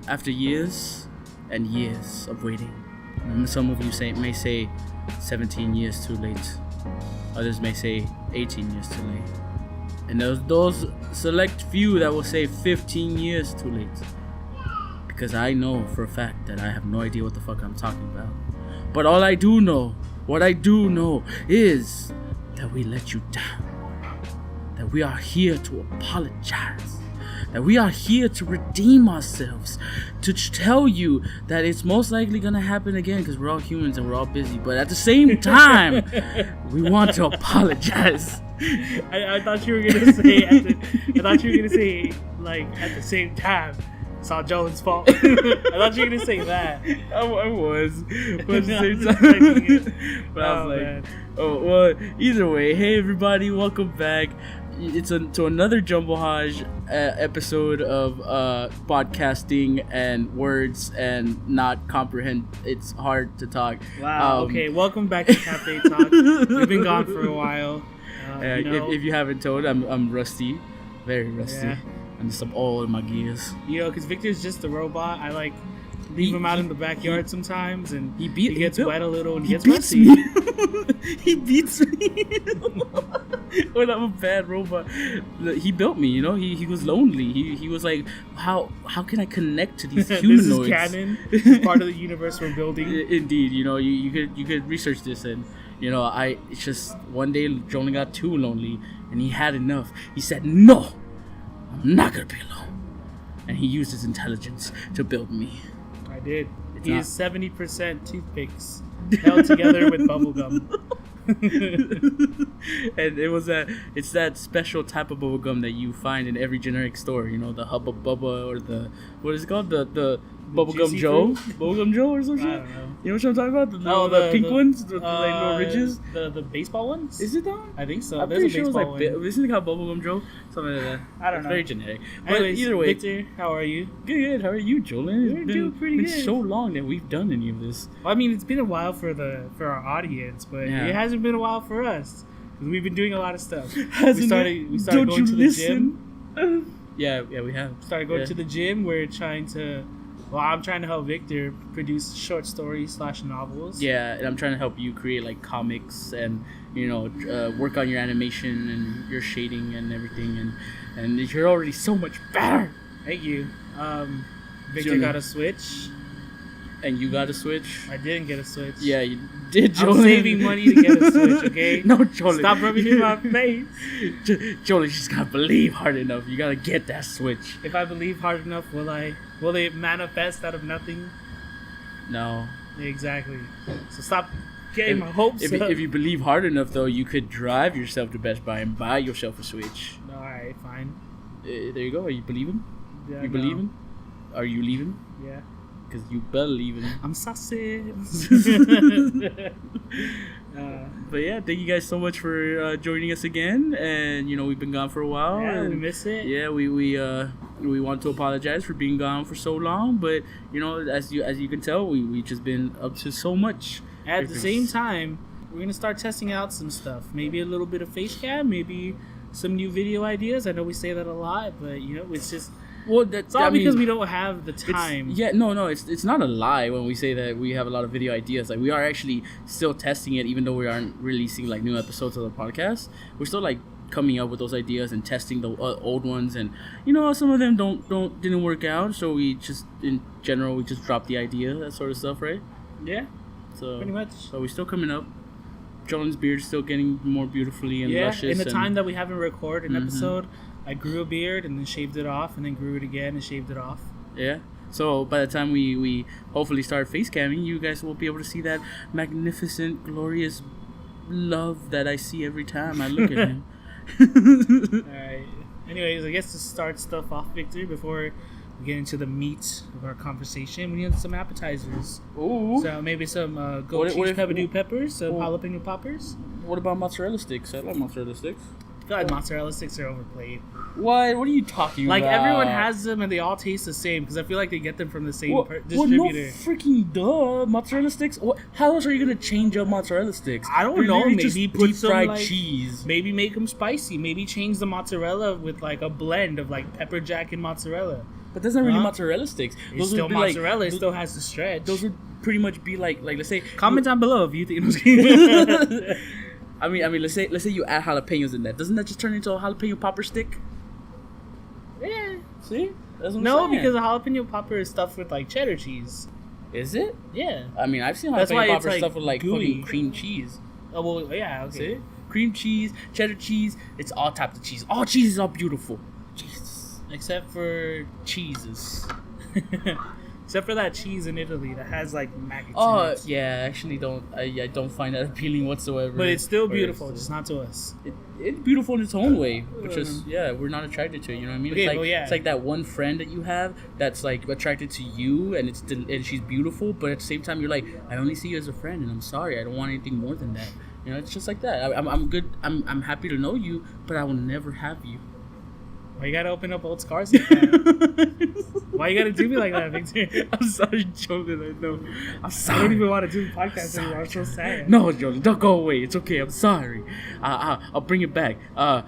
after years and years of waiting, some of you may say 17 years too late. Others may say 18 years too late. And there's those select few that will say 15 years too late. Because I know for a fact that I have no idea what the fuck I'm talking about. But what I do know is that we let you down. That we are here to apologize. That we are here to redeem ourselves. To tell you that it's most likely going to happen again because we're all humans and we're all busy. But at the same time, we want to apologize. I thought you were gonna say. Like at the same time, it's all Jones' fault. I thought you were gonna say that. I was, but at the same time, but I was like, man. Oh well. Either way, hey everybody, welcome back. It's to another Jumblhoj episode of podcasting and words and not comprehend. It's hard to talk. Wow. Okay, welcome back to Cafetalk. We've been gone for a while. If you haven't told, I'm rusty, very rusty. Yeah. And some oil in my gears. Because Victor's just a robot. I like leave him out in the backyard sometimes, and he gets wet a little and he gets messy. He beats me. When I'm a bad robot. He built me, he was lonely. He was like, how can I connect to these humanoids? This is canon. This is part of the universe we're building. Indeed, you could research this, and it's just one day Jolene got too lonely and he had enough. He said, no, I'm not gonna be alone. And he used his intelligence to build me. I did. He is 70% toothpicks held together with bubblegum. And it's that special type of bubblegum that you find in every generic store, the Hubba Bubba or the, what is it called, the Bubblegum Joe? Bubblegum Joe or some shit? I don't know. You know what I'm talking about? The pink ones? The little ridges? The baseball ones? Is it that? I think so. I'm pretty sure it was like, isn't it called Bubblegum Joe? Something like that. I don't know. It's very generic. Anyways, but either way. Victor, how are you? Good. How are you, Jolene? We're doing pretty good. It's been so long that we've done any of this. Well, I mean, it's been a while for our audience, but it hasn't been a while for us. We've been doing a lot of stuff. We started going to the gym. Yeah, we have. Started going to the gym. I'm trying to help Victor produce short stories / novels. Yeah, and I'm trying to help you create like comics and work on your animation and your shading and everything, and you're already so much better. Thank you. Victor got a Switch. And you got a Switch? I didn't get a Switch. Yeah, you did, Jolene. I'm saving money to get a Switch, okay? No, Jolene. Stop rubbing it in my face. Jolene, you just gotta believe hard enough. You gotta get that Switch. If I believe hard enough, will it manifest out of nothing? No. Exactly. So stop getting my hopes up. If you believe hard enough, though, you could drive yourself to Best Buy and buy yourself a Switch. Alright, fine. There you go. Are you believing? Yeah, you believing? Are you leaving? Yeah. Because you believe in it. I'm saucy. But yeah, thank you guys so much for joining us again. And we've been gone for a while. Yeah, and we miss it. Yeah, we want to apologize for being gone for so long. But as you can tell, we just been up to so much. At the same time, we're gonna start testing out some stuff. Maybe a little bit of face cam. Maybe some new video ideas. I know we say that a lot, but it's just. Well, it's all because we don't have the time. It's not a lie when we say that we have a lot of video ideas. Like, we are actually still testing it, even though we aren't releasing like new episodes of the podcast. We're still like coming up with those ideas and testing the old ones, and some of them didn't work out. So we just dropped the idea, that sort of stuff, right? Yeah. So pretty much. So we're still coming up. Jolen's beard's still getting more beautifully and luscious. In the time that we haven't recorded an episode, I grew a beard and then shaved it off, and then grew it again and shaved it off. Yeah. So by the time we hopefully start face camming, you guys will be able to see that magnificent, glorious love that I see every time I look at him. Alright. Anyways, I guess to start stuff off, Victor, before we get into the meat of our conversation, we need some appetizers. Ooh. So maybe some goat cheese pepperdew peppers, some jalapeno poppers. What about mozzarella sticks? I like mozzarella sticks. God, mozzarella sticks are overplayed. What? What are you talking about? Like, everyone has them and they all taste the same because I feel like they get them from the same distributor. Well, no freaking duh. Mozzarella sticks? How else are you going to change up mozzarella sticks? I don't know. Maybe just put deep some fried cheese. Maybe make them spicy. Maybe change the mozzarella with like a blend of like pepper jack and mozzarella. But that's not really mozzarella sticks. It's still mozzarella. It still has the stretch. Those would pretty much be like let's say. Comment down below if you think it was. I mean, let's say you add jalapenos in that. Doesn't that just turn into a jalapeno popper stick? Yeah. See? That's what No, I'm saying. because a jalapeno popper is stuffed with like cheddar cheese. Is it? Yeah. I mean, I've seen That's why jalapeno it's, popper like, stuff with like gooey. fucking cream cheese. Oh well, yeah. Okay. See? Cream cheese, cheddar cheese. It's all types of cheese. All cheeses are beautiful. Jesus. Except for cheeses. Except for that cheese in Italy that has like maggots in it. Yeah, I actually don't. I don't find that appealing whatsoever. But it's still beautiful, just not to us. It's beautiful in its own way, but just we're not attracted to it. You know what I mean? Okay, It's like well, yeah. it's like that one friend that you have that's like attracted to you, and and she's beautiful, but at the same time you're like, I only see you as a friend, and I'm sorry, I don't want anything more than that. You know, it's just like that. I'm good. I'm happy to know you, but I will never have you. Why you gotta open up old scars like that? Why you gotta do me like that, Victor? I'm sorry, Jordan. I know. I'm sorry. I don't even want to do the podcast anymore. I'm so sad. No, Jordan, don't go away. It's okay. I'm sorry. I'll bring it back. I'll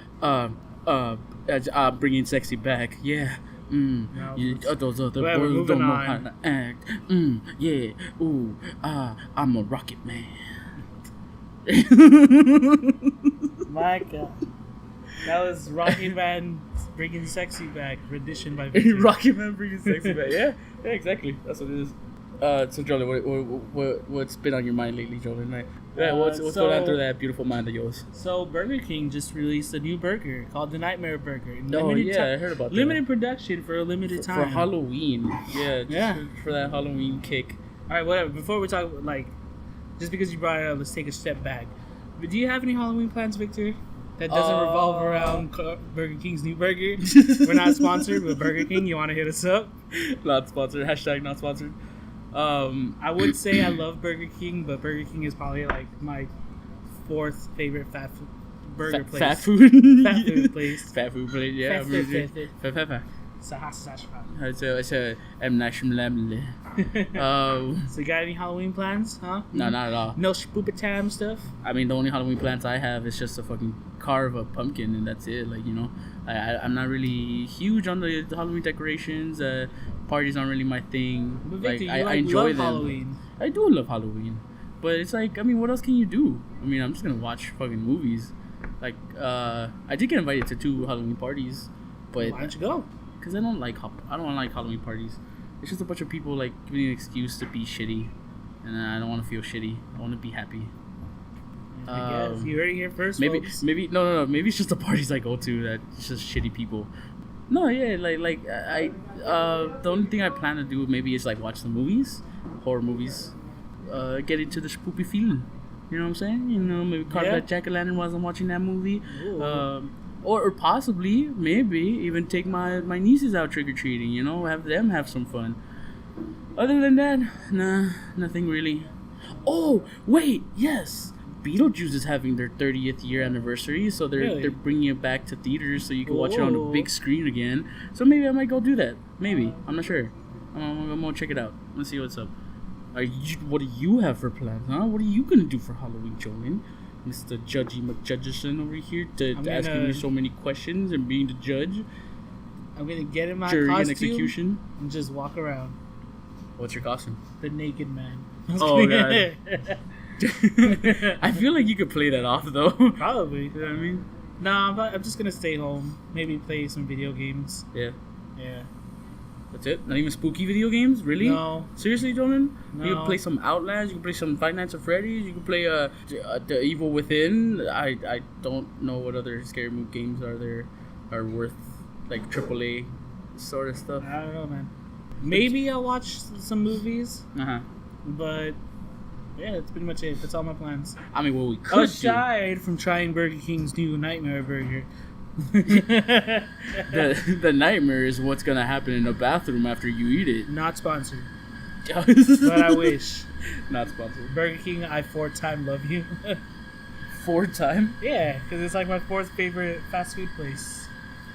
bring in sexy back. Yeah. No, Those other whatever, boys moving don't know on. how to act. Yeah. Ooh. I'm a rocket man. My God. That was Rocky Man bringing sexy back, rendition by Victor. Rocket Man bringing sexy back. Yeah, exactly. That's what it is. So Jordan, what's been on your mind lately, Jordan? What's going on through that beautiful mind of yours? So Burger King just released a new burger called the Nightmare Burger. I heard about that. Limited production for a limited time. For Halloween. Yeah, Yeah. For that Halloween kick. All right, whatever. Before we talk, like, just because you brought it up, let's take a step back. But do you have any Halloween plans, Victor? That doesn't revolve around Burger King's new burger. We're not sponsored, but Burger King, you want to hit us up? Not sponsored. Hashtag not sponsored. I would say I love Burger King, but Burger King is probably like my fourth favorite burger place. Fat food. Fat food place. Fat food place. Yeah. Fat. So I'm not So you got any Halloween plans, huh? No, not at all. No spooky time stuff? I mean, the only Halloween plans I have is just to fucking carve a pumpkin, and that's it. Like, you know, I'm not really huge on the Halloween decorations. Parties aren't really my thing. But Victor, like, you I enjoy love them. Halloween. I do love Halloween, but it's like, I mean, what else can you do? I mean, I'm just gonna watch fucking movies. Like, I did get invited to 2 Halloween parties, but Why don't you go? because I don't like Halloween parties. It's just a bunch of people like giving an excuse to be shitty, and I don't want to feel shitty. I want to be happy. I guess you heard it here first. Maybe folks. maybe no. Maybe it's just the parties I go to that it's just shitty people. No, yeah, like I the only thing I plan to do maybe is like watch some movies, horror movies, get into the spoopy feeling. You know what I'm saying? You know, maybe carve that jack-o'-lantern while I'm watching that movie. Or possibly, maybe, even take my nieces out trick-or-treating, you know, have them have some fun. Other than that, nah, nothing really. Oh, wait, yes! Beetlejuice is having their 30th year anniversary, so they're bringing it back to theaters so you can watch it on the big screen again. So maybe I might go do that. Maybe. I'm not sure. I'm gonna check it out. Let's see what's up. What do you have for plans, huh? What are you gonna do for Halloween, Jolene? Mr. Judgy McJudgerson over here asking me so many questions and being the judge. I'm gonna get in my jury costume and execution. and just walk around. What's your costume? The naked man. Oh god. I feel like you could play that off though. Probably. You know what I mean? Nah, but I'm just gonna stay home. Maybe play some video games. Yeah. Yeah. That's it? Not even spooky video games? Really? No. Seriously, Jordan? No. You can play some Outlast, you can play some Five Nights at Freddy's, you can play The Evil Within. I don't know what other scary movie games are worth like AAA sort of stuff. I don't know, man. Maybe I'll watch some movies. Uh-huh. But yeah, that's pretty much it. That's all my plans. I mean, what we could Aside from trying Burger King's new Nightmare Burger. the nightmare is what's gonna happen in the bathroom after you eat it. Not sponsored. But I wish. Not sponsored. Burger King, I 4-time love you. 4-time? Yeah, because it's like my 4th favorite fast food place.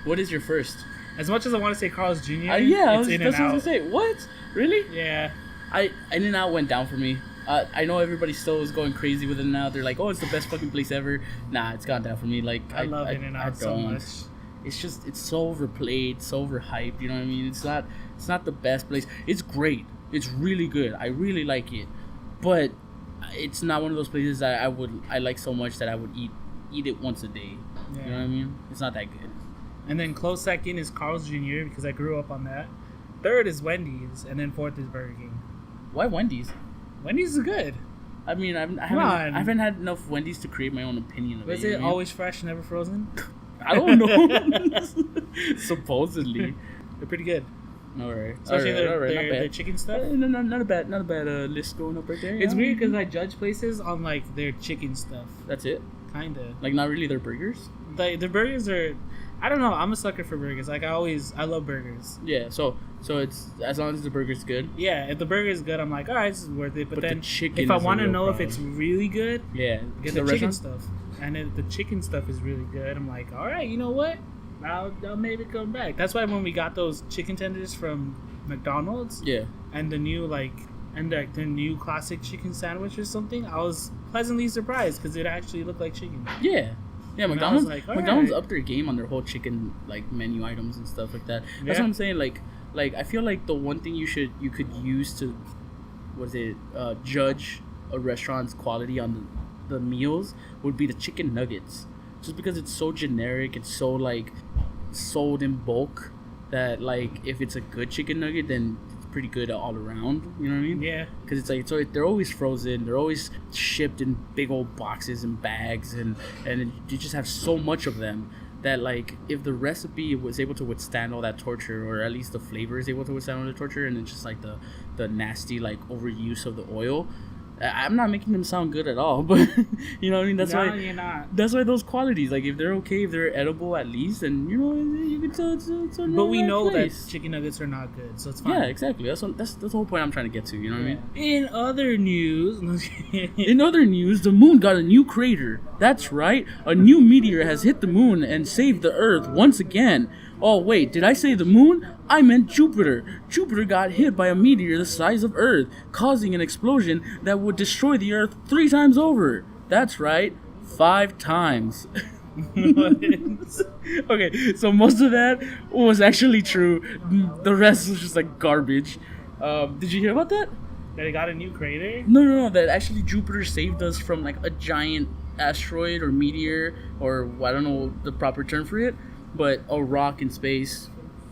What is your first? As much as I want to say Carl's Jr., yeah, it's that's what I was gonna say. What? Really? Yeah. In-N-Out went down for me. I know everybody still is going crazy with In-N-Out. They're like, oh, it's the best fucking place ever. Nah, it's gone down for me. Like I love In-N-Out so much. it's so overplayed, so overhyped. You know what I mean? It's not the best place. It's great. It's really good. I really like it, but it's not one of those places that I like so much that I would eat it once a day. Yeah. You know what I mean? It's not that good. And then close second is Carl's Jr. because I grew up on that. Third is Wendy's, and then fourth is Burger King. Why Wendy's? Wendy's is good. I mean, I haven't had enough Wendy's to create my own opinion of it. Was it always fresh, never frozen? I don't know. Supposedly, they're pretty good. All right, especially their their chicken stuff. Not a bad list going up right there. It's weird because I judge places on like their chicken stuff. That's it. Kinda. Like not really their burgers. Like the burgers are, I don't know. I'm a sucker for burgers. Like I love burgers. Yeah. So it's as long as the burger's good. Yeah. If the burger is good, I'm like, all right, this is worth it. But then the chicken if I want to know if it's really good, yeah, get the chicken stuff. And if the chicken stuff is really good, I'm like, all right, you know what? I'll maybe come back. That's why when we got those chicken tenders from McDonald's, yeah, and the new the new classic chicken sandwich or something, I was pleasantly surprised because it actually looked like chicken. Yeah. Yeah, McDonald's McDonald's upped their game on their whole chicken like menu items and stuff like that. That's what I'm saying. Like I feel like the one thing you could use to judge a restaurant's quality on the meals would be the chicken nuggets. Just because it's so generic, it's so like sold in bulk that like if it's a good chicken nugget, then it's pretty good all around. You know what I mean? Yeah. Because it's like they're always frozen, they're always shipped in big old boxes and bags, and you just have so much of them that like if the recipe was able to withstand all that torture, or at least the flavor is able to withstand all the torture, and it's just like the nasty like overuse of the oil. I'm not making them sound good at all, but you know what I mean. You're not. That's why those qualities, like if they're okay, if they're edible at least, and you know you can tell it's a But we know place. that chicken nuggets are not good, so it's fine. Yeah, exactly. That's the whole point I'm trying to get to. You know what I mean? In other news, the moon got a new crater. That's right, a new meteor has hit the moon and saved the Earth once again. Oh wait, did I say the moon? I meant Jupiter. Jupiter got hit by a meteor the size of Earth, causing an explosion that would destroy the Earth 3 times over. That's right, 5 times. Okay, so most of that was actually true. The rest was just like garbage. Did you hear about that? That it got a new crater? No. That actually Jupiter saved us from like a giant asteroid or meteor, or I don't know the proper term for it, but a rock in space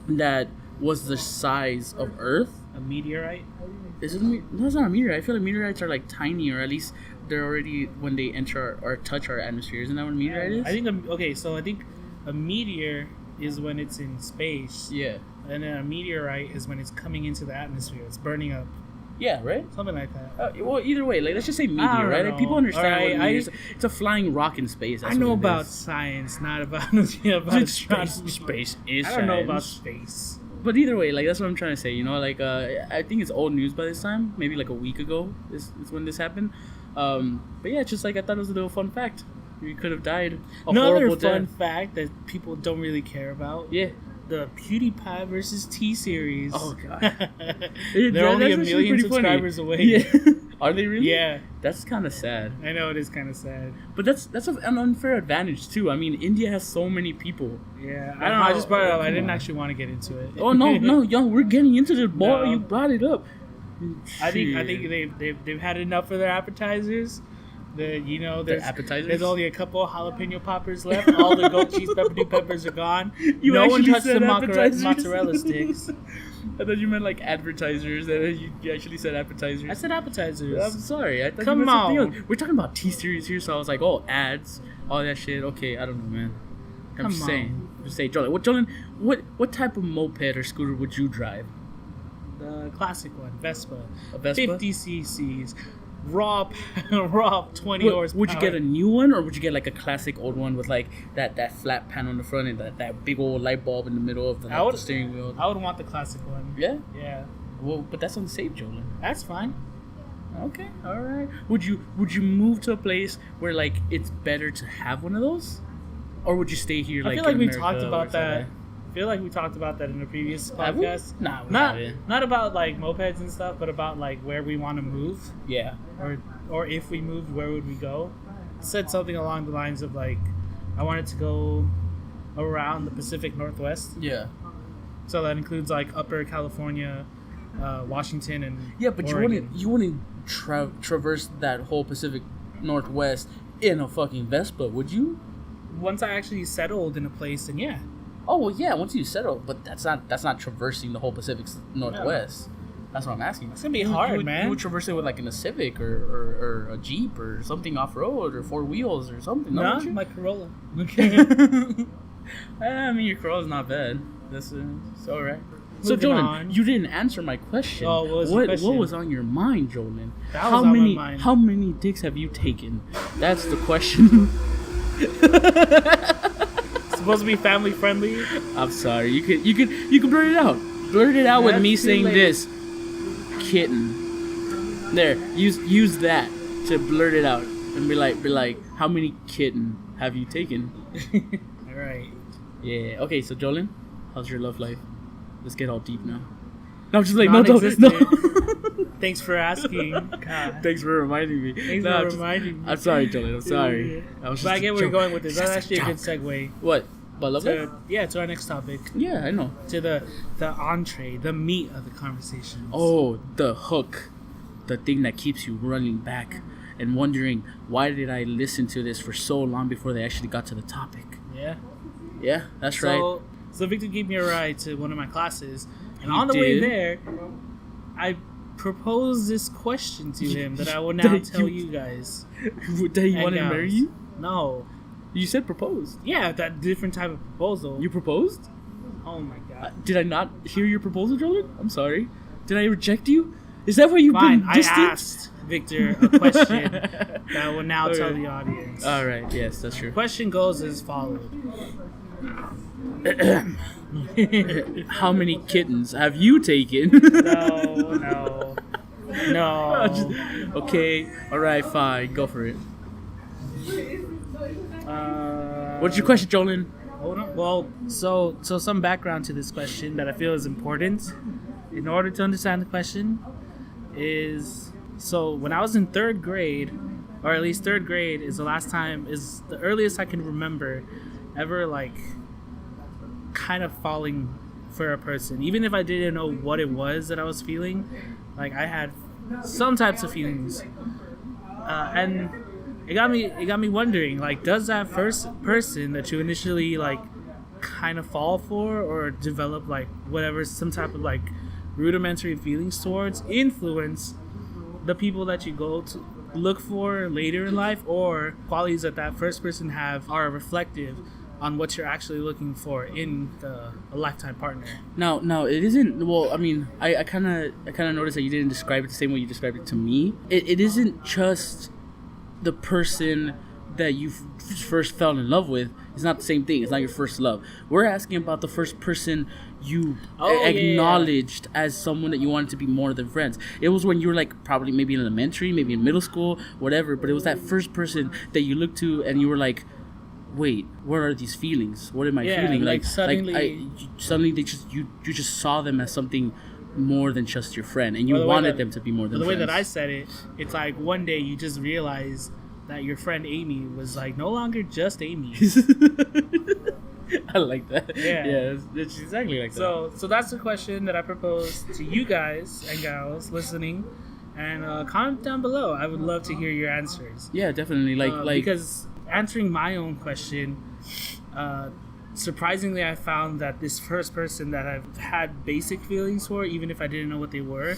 that was the size of Earth. A meteorite? Is it? No, it's not a meteorite. I feel like meteorites are like tiny, or at least they're already when they enter or touch our atmosphere. Isn't that what a meteorite is? I think I think a meteor is when it's in space. Yeah. And then a meteorite is when it's coming into the atmosphere. It's burning up. Yeah, right? Something like that. Well, either way, like let's just say meteor, right? Like, people understand what it is. It's a flying rock in space. That's I know what it about is. science, not about astronomy. Space is I don't know about science. space. But either way, like that's what I'm trying to say. You know, like I think it's old news by this time. Maybe like a week ago is when this happened. But yeah, it's just like I thought it was a little fun fact. You could have died. Another fun fact that people don't really care about. Yeah. The PewDiePie versus T-Series. Oh god. They're only 1 million subscribers away. Yeah. Are they really? Yeah. That's kind of sad. I know, it is kind of sad. But that's an unfair advantage too. I mean, India has so many people. Yeah. I don't know. I just brought it up. I didn't actually want to get into it. Oh no, young, we're getting into the ball. No. You brought it up. I think they've had enough of their appetizers. There's only a couple jalapeno poppers left. All the goat cheese pepper peppers are gone. No one touched the mozzarella sticks. I thought you meant like advertisers. You actually said appetizers. I said appetizers. I'm sorry. I thought Come you meant something on. else. We're talking about T-Series here, so I was like, oh, ads, all that shit. Okay, I don't know, man. I'm just saying. Just say, Jolin, what type of moped or scooter would you drive? The classic one, Vespa. A Vespa? 50 cc's. Raw 20 horsepower. Would you get a new one, or would you get like a classic old one with like that flat pan on the front and that big old light bulb in the middle of the steering wheel? I would want the classic one. Yeah? Yeah. Well, but that's unsafe, Jolin. That's fine. Okay, all right. Would you move to a place where like it's better to have one of those, or would you stay here? I feel like we talked about that. I feel like we talked about that in a previous podcast. Not about like mopeds and stuff, but about like where we want to move. Yeah. Or if we moved, where would we go? I said something along the lines of like, I wanted to go around the Pacific Northwest. Yeah. So that includes like Upper California, Washington, and Yeah, but Oregon. you wouldn't traverse that whole Pacific Northwest in a fucking Vespa, would you? Once I actually settled in a place, then yeah. Oh well, yeah. Once you settle, but that's not traversing the whole Pacific Northwest. That's what I'm asking. It's gonna be hard, man. You would traverse it with like in a Civic or a Jeep or something off road or 4 wheels or something. No, Don't you? my Corolla. I mean, your Corolla's not bad. That's it's all right. So, Moving Jolin, on. you didn't answer my question. Oh, what was your question? What was on your mind, Jolin? That was on my mind. How many dicks have you taken? That's the question. Supposed to be family friendly. I'm sorry. You can blurt it out. Blurt it out with That's me too saying late. this. Kitten. There. Use that to blurt it out and be like, how many kitten have you taken? All right. Yeah. Okay. So, Jolin, how's your love life? Let's get all deep now. No, I'm just like no. Non-existent. Thanks for asking. God. Thanks for reminding me. Thanks No, for I'm just- reminding me. I'm sorry, Jolene. I'm sorry. I was But I just get where you're joke. going with this. It's That's just actually a joke. good segue. What? About love life? To our next topic. Yeah, I know. To the entree, the meat of the conversation. Oh, the hook, the thing that keeps you running back and wondering why did I listen to this for so long before they actually got to the topic. Yeah. Yeah, that's right. So Victor gave me a ride to one of my classes, and He on the way did? there, I proposed this question to him that I will now That tell you- you guys. Did he And want to marry gals. you? No. You said proposed. Yeah, that different type of proposal. You proposed? Oh my god. Did I not hear your proposal, Jolene? I'm sorry. Did I reject you? Is that why you've Fine, been I distant? asked Victor a question that I will now tell Okay. the audience. All right. Yes, that's true. The question goes as follows. How many kittens have you taken? No. Okay, alright, fine, go for it. Uh, What's your question, Jolene? Hold on. Well, so some background to this question that I feel is important in order to understand the question is, so when I was in 3rd grade, or at least 3rd grade is the earliest I can remember ever like kind of falling for a person, even if I didn't know what it was that I was feeling. Like I had some types of feelings, and it got me wondering, like, does that first person that you initially like kind of fall for or develop like whatever, some type of like rudimentary feelings towards, influence the people that you go to look for later in life, or qualities that first person have are reflective on what you're actually looking for in a lifetime partner? No, it isn't. Well, I mean, I kind of noticed that you didn't describe it the same way you described it to me. It isn't just the person that you first fell in love with. It's not the same thing. It's not your first love. We're asking about the first person you acknowledged as someone that you wanted to be more than friends. It was when you were like probably maybe in elementary, maybe in middle school, whatever. But it was that first person that you looked to and you were like, wait, what are these feelings? What am I feeling? Like suddenly, Suddenly they just you just saw them as something more than just your friend, and you wanted them to be more than the friends. way that I said it, it's like one day you just realize that your friend Amy was like no longer just Amy. I like that. Yeah. It's exactly like that. So that's the question that I propose to you guys and gals listening, and comment down below. I would love to hear your answers. Yeah, definitely. Like because answering my own question, surprisingly, I found that this first person that I've had basic feelings for, even if I didn't know what they were,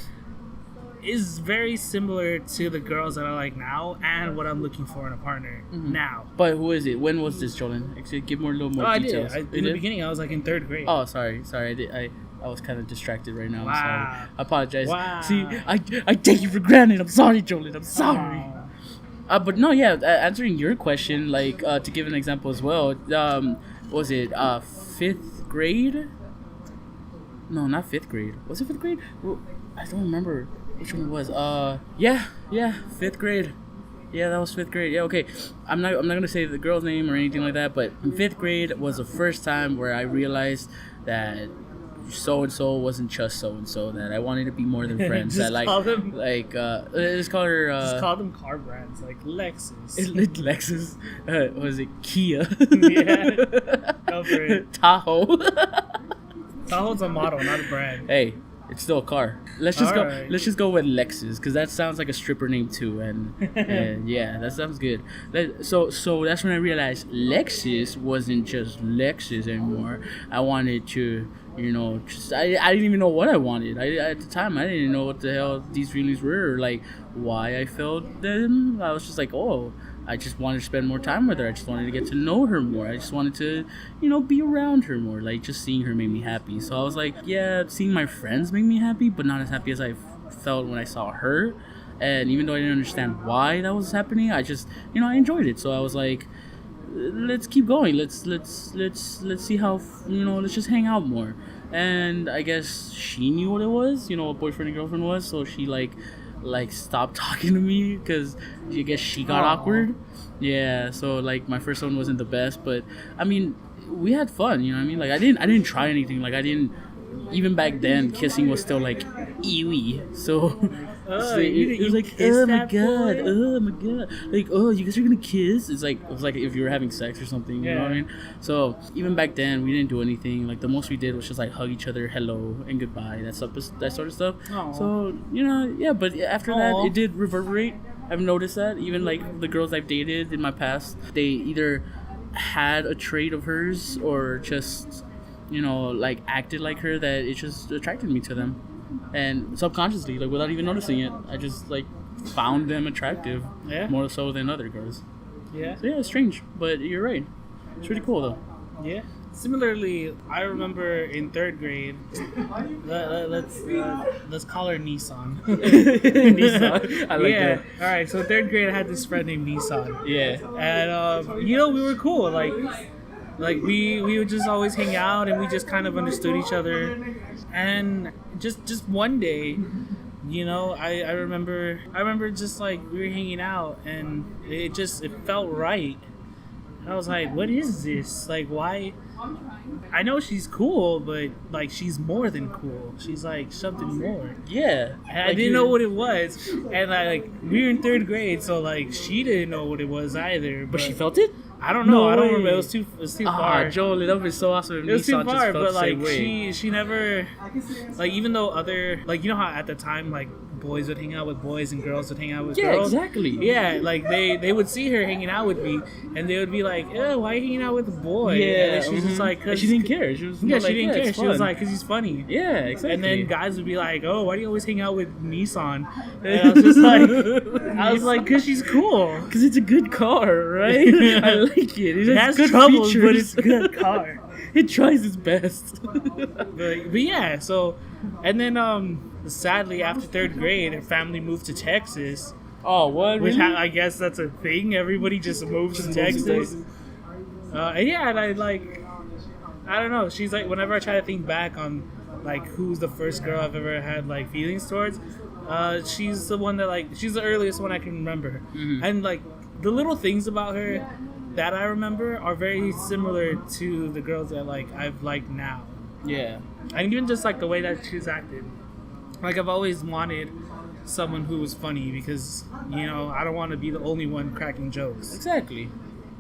is very similar to the girls that I like now and what I'm looking for in a partner now. But who is it? When was this, Jordan? Actually, give more little more details. I did. In the beginning, I was like in 3rd grade. Oh, sorry. I was kind of distracted right now. Wow. I'm sorry. I apologize. Wow. See, I take you for granted. I'm sorry, Jolene. I'm sorry. But no, yeah. Answering your question, like to give an example as well. Was it 5th grade? No, not 5th grade. Was it 5th grade? Well, I don't remember which one it was. Yeah, 5th grade. Yeah, that was 5th grade. Yeah, okay. I'm not gonna say the girl's name or anything like that, but 5th grade was the first time where I realized that so and so wasn't just so and so, that I wanted to be more than friends. Just that call them- just call her. Just call them car brands like Lexus. Lexus. Was it Kia? Yeah. No, different. Tahoe. Tahoe's a model, not a brand. Hey, it's still a car. Let's just Alright. Let's just go with Lexus, because that sounds like a stripper name too, and yeah, that sounds good. So that's when I realized Lexus wasn't just Lexus anymore. I wanted to, just I didn't even know what I wanted. At the time I didn't know what the hell these feelings were, or like why I felt them. I was just like, oh, I just wanted to spend more time with her. I just wanted to get to know her more. I just wanted to, be around her more. Like, just seeing her made me happy. So I was like, yeah, seeing my friends make me happy, but not as happy as I felt when I saw her. And even though I didn't understand why that was happening, I just, I enjoyed it. So I was like, let's keep going. Let's see how, let's just hang out more. And I guess she knew what it was, what boyfriend and girlfriend was. So she like stopped talking to me, because I guess she got awkward. Yeah, so like my first one wasn't the best, but I mean, we had fun, like I didn't try anything. Like I didn't, even back then kissing was still like ewy. So it was like, oh my god, like, oh, you guys are gonna kiss. It was like if you were having sex or something. You know what I mean? So even back then we didn't do anything. Like the most we did was just like hug each other, hello and goodbye, that sort of stuff. Aww. So yeah, but after that it did reverberate. I've noticed that even like the girls I've dated in my past, they either had a trait of hers or just like acted like her, that it just attracted me to them. And subconsciously, like without even noticing it, I just like found them attractive. Yeah. More so than other girls. Yeah. So yeah, it's strange, but you're right. It's pretty cool though. Yeah. Similarly, I remember in 3rd grade. Let's call her Nissan. Nissan. I like that. All right. So 3rd grade, I had this friend named Nissan. Yeah. And we were cool. Like we would just always hang out, and we just kind of understood each other. And just one day, I remember just like we were hanging out, and it felt right. And I was like, what is this? Like, why? I know she's cool, but like she's more than cool. She's like something more. Yeah. And I didn't know what it was. And like we were in 3rd grade, so like she didn't know what it was either. But she felt it? I don't know. No I don't way. remember. It was too far. Joel, that would be so awesome if It was too Nissan just far, felt but the same like way. she never, like, even though other, like, how at the time like boys would hang out with boys and girls would hang out with girls. Yeah, exactly. Yeah, like they would see her hanging out with me, and they would be like, "Oh, why are you hanging out with a boy?" Yeah, and she's just like, and she didn't care. She was she didn't care. She was like, "Cause he's funny." Yeah, exactly. And then guys would be like, "Oh, why do you always hang out with Nissan?" And I was just like, "Cause she's cool." Cause it's a good car, right? I like it. It has good troubles, features. but it's a good car. It tries its best. but yeah, so, and then sadly after 3rd grade, her family moved to Texas. Oh, what? Which really? I guess that's a thing. Everybody just moves to Texas. And yeah, and I don't know. She's like, whenever I try to think back on like who's the first girl I've ever had like feelings towards, she's the one that like she's the earliest one I can remember. Mm-hmm. And like the little things about her that I remember are very similar to the girls that like I've liked now. Yeah. And even just like the way that she's acted. Like I've always wanted someone who was funny, because I don't want to be the only one cracking jokes. Exactly.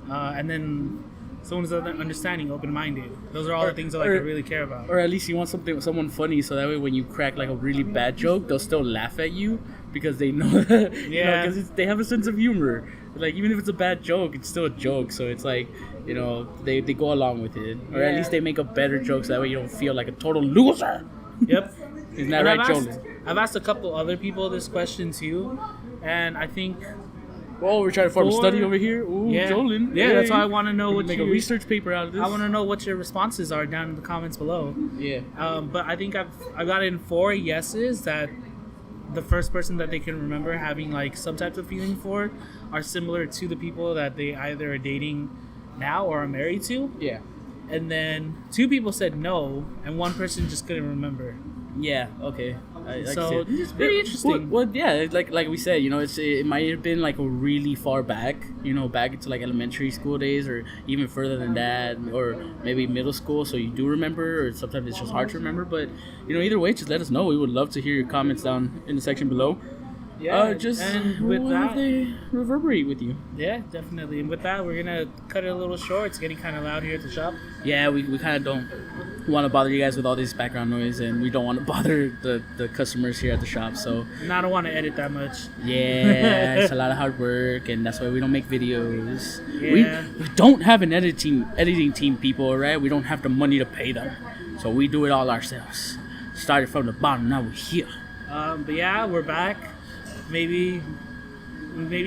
And then someone who's understanding, open-minded. Those are all the things that I really care about. Or at least you want someone funny, so that way when you crack like a really bad joke, they'll still laugh at you because they know that. Yeah. Because they have a sense of humor. Like even if it's a bad joke, it's still a joke. So it's like they go along with it, or at least they make up better jokes. That way you don't feel like a total loser. Yep. Isn't that right, Joel? I've asked a couple other people this question too, and I think. Well, we're trying to form a study over here. Ooh, yeah, Jolin. yeah. That's why I want to know what make a research paper out of this. I want to know what your responses are down in the comments below. Yeah. But I think I've gotten 4 yeses that the first person that they can remember having like some type of feeling for are similar to the people that they either are dating now or are married to. Yeah. And then 2 people said no, and 1 person just couldn't remember. Yeah. Okay. So it's pretty interesting. Well, yeah, like we said, it might have been like really far back, back into like elementary school days, or even further than that, or maybe middle school. So you do remember, or sometimes it's just hard to remember. But either way, just let us know. We would love to hear your comments down in the section below. Yeah, just and with we'll that, have they reverberate with you. yeah, definitely. And with that, we're gonna cut it a little short. It's getting kind of loud here at the shop. Yeah, we kind of don't want to bother you guys with all this background noise, and we don't want to bother the customers here at the shop. So And I don't want to edit that much. yeah, it's a lot of hard work, and that's why we don't make videos. Yeah. We don't have an editing team, people, right? We don't have the money to pay them, so we do it all ourselves. Started from the bottom, now we're here. But yeah, we're back. Maybe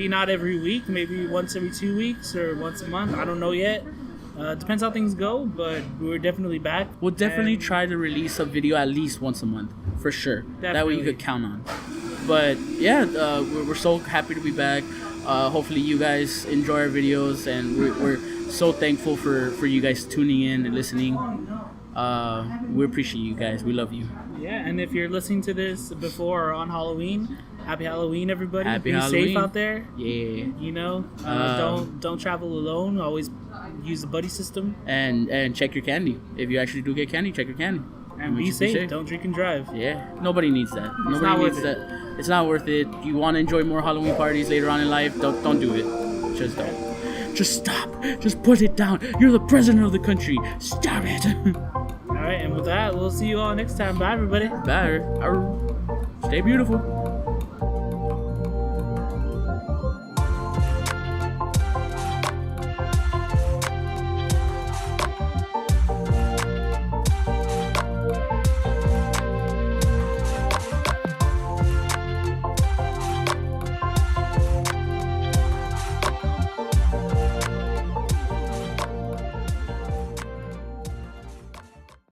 not every week. Maybe once every 2 weeks or once a month. I don't know yet. Depends how things go, but we're definitely back. We'll definitely And- try to release a video at least once a month, for sure. That way you Definitely. could count on. But yeah, we're so happy to be back. Hopefully you guys enjoy our videos, and we're so thankful for you guys tuning in and listening. We appreciate you guys. We love you. Yeah, and if you're listening to this before or on Halloween, happy Halloween, everybody. Happy Be Halloween. safe out there. Yeah. You know, don't travel alone. Always use the buddy system. And check your candy. If you actually do get candy, check your candy. And be safe. Don't drink and drive. Yeah, nobody needs that. Nobody not needs worth that. It's not worth it. You want to enjoy more Halloween parties later on in life? Don't do it. Just don't. Just stop. Just put it down. You're the president of the country. Stop it. All right, and with that, we'll see you all next time. Bye, everybody. Bye. Stay beautiful.